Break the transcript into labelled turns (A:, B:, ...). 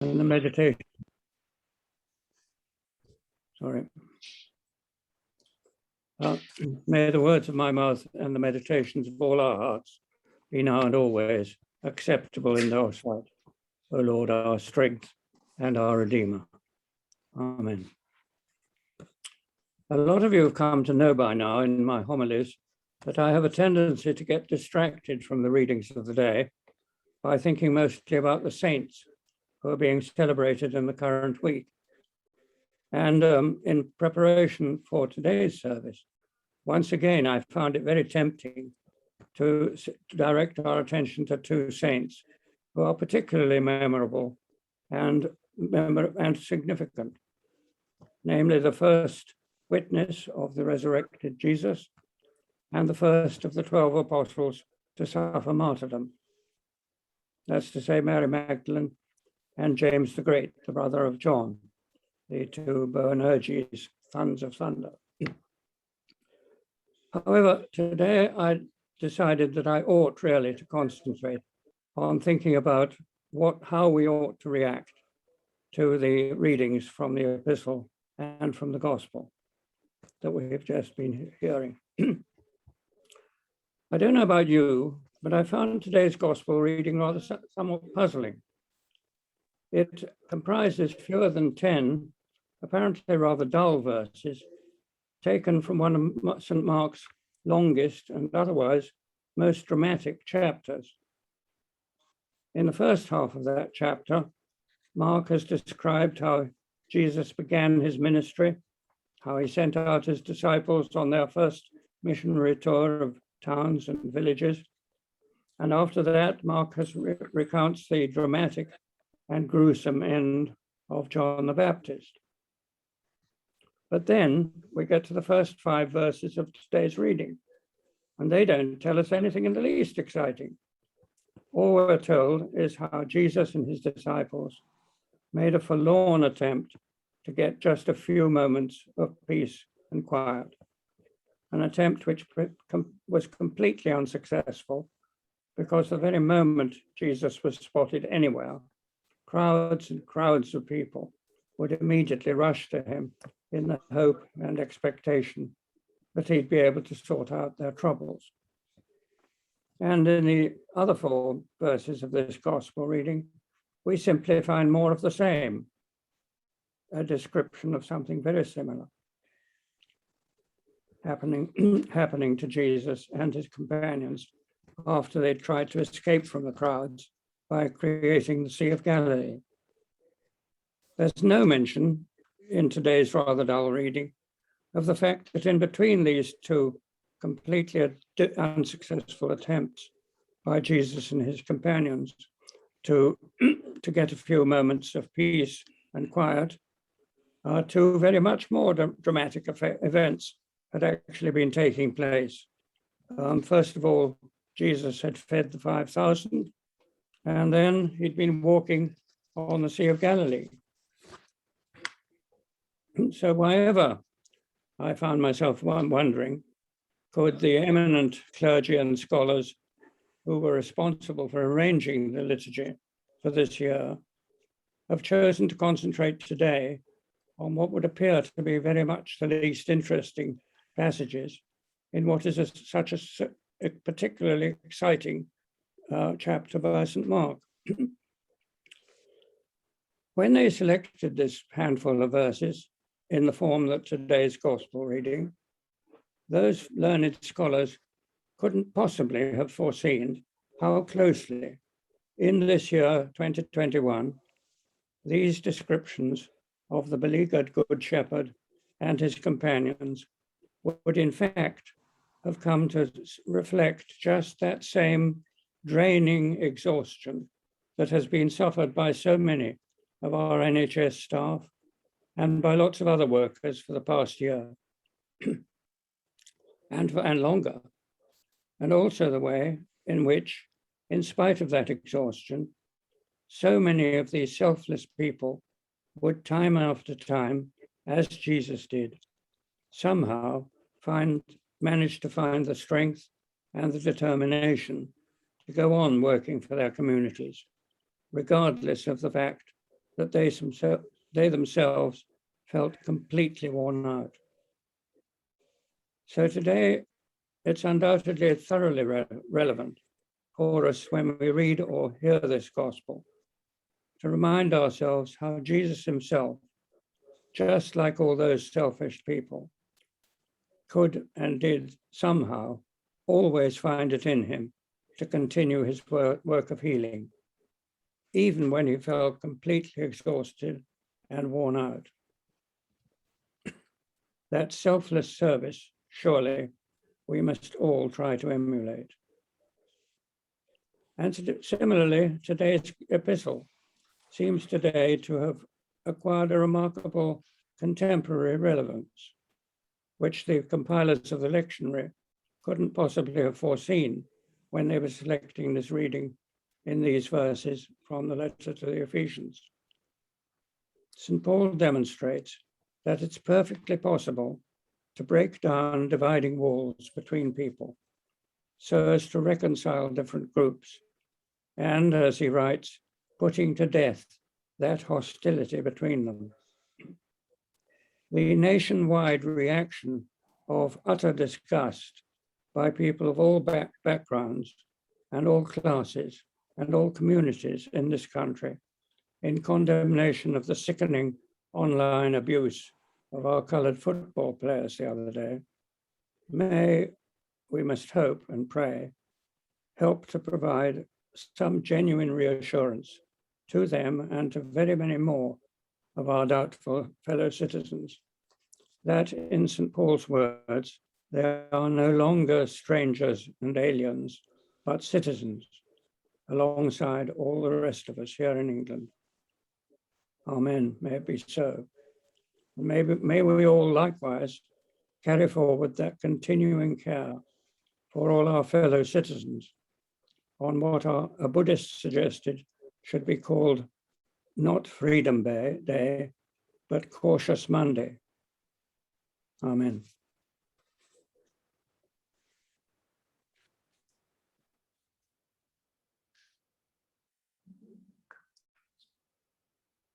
A: and the meditation. Sorry. May the words of my mouth and the meditations of all our hearts be now and always acceptable in thy sight, O Lord, our strength and our Redeemer. Amen. A lot of you have come to know by now in my homilies that I have a tendency to get distracted from the readings of the day by thinking mostly about the saints who are being celebrated in the current week. And in preparation for today's service, once again, I found it very tempting to direct our attention to two saints who are particularly memorable and significant, namely the first witness of the resurrected Jesus and the first of the 12 apostles to suffer martyrdom. That's to say, Mary Magdalene and James the Great, the brother of John, the two Boanerges, sons of thunder. However, today I decided that I ought really to concentrate on thinking about how we ought to react to the readings from the epistle and from the gospel that we have just been hearing. I don't know about you, but I found today's gospel reading rather somewhat puzzling. It comprises fewer than 10, apparently rather dull verses, taken from one of St. Mark's longest and otherwise most dramatic chapters. In the first half of that chapter, Mark has described how Jesus began his ministry, how he sent out his disciples on their first missionary tour of towns and villages. And after that, Mark recounts the dramatic and gruesome end of John the Baptist. But then we get to the first 5 verses of today's reading, and they don't tell us anything in the least exciting. All we're told is how Jesus and his disciples made a forlorn attempt to get just a few moments of peace and quiet, an attempt which was completely unsuccessful because the very moment Jesus was spotted anywhere, crowds and crowds of people would immediately rush to him in the hope and expectation that he'd be able to sort out their troubles. And in the other 4 verses of this gospel reading, we simply find more of the same, a description of something very similar happening to Jesus and his companions after they tried to escape from the crowds by creating the Sea of Galilee. There's no mention in today's rather dull reading of the fact that in between these 2 completely unsuccessful attempts by Jesus and his companions to get a few moments of peace and quiet, 2 very much more dramatic events had actually been taking place. First of all, Jesus had fed the 5,000, and then he'd been walking on the Sea of Galilee. So why ever, I found myself wondering, could the eminent clergy and scholars who were responsible for arranging the liturgy for this year have chosen to concentrate today on what would appear to be very much the least interesting passages in what is such a particularly exciting chapter by St. Mark. When they selected this handful of verses in the form that today's gospel reading, those learned scholars couldn't possibly have foreseen how closely in this year 2021 these descriptions of the beleaguered Good Shepherd and his companions would in fact have come to reflect just that same draining exhaustion that has been suffered by so many of our NHS staff and by lots of other workers for the past year and longer, and also the way in which, in spite of that exhaustion, so many of these selfless people would time after time, as Jesus did, somehow manage to find the strength and the determination to go on working for their communities, regardless of the fact that they themselves felt completely worn out. So today, it's undoubtedly thoroughly relevant for us when we read or hear this gospel to remind ourselves how Jesus himself, just like all those selfish people, could and did somehow always find it in him to continue his work of healing, even when he felt completely exhausted and worn out. That selfless service, surely, we must all try to emulate. And similarly, today's epistle seems today to have acquired a remarkable contemporary relevance, which the compilers of the lectionary couldn't possibly have foreseen when they were selecting this reading in these verses from the letter to the Ephesians. St. Paul demonstrates that it's perfectly possible to break down dividing walls between people so as to reconcile different groups, and, as he writes, putting to death that hostility between them. The nationwide reaction of utter disgust by people of all backgrounds and all classes and all communities in this country in condemnation of the sickening online abuse of our colored football players the other day may, we must hope and pray, help to provide some genuine reassurance to them and to very many more of our doubtful fellow citizens that, in St. Paul's words, they are no longer strangers and aliens, but citizens, alongside all the rest of us here in England. Amen. May it be so. May we all likewise carry forward that continuing care for all our fellow citizens on what a Buddhist suggested should be called not Freedom Day, but Cautious Monday. Amen.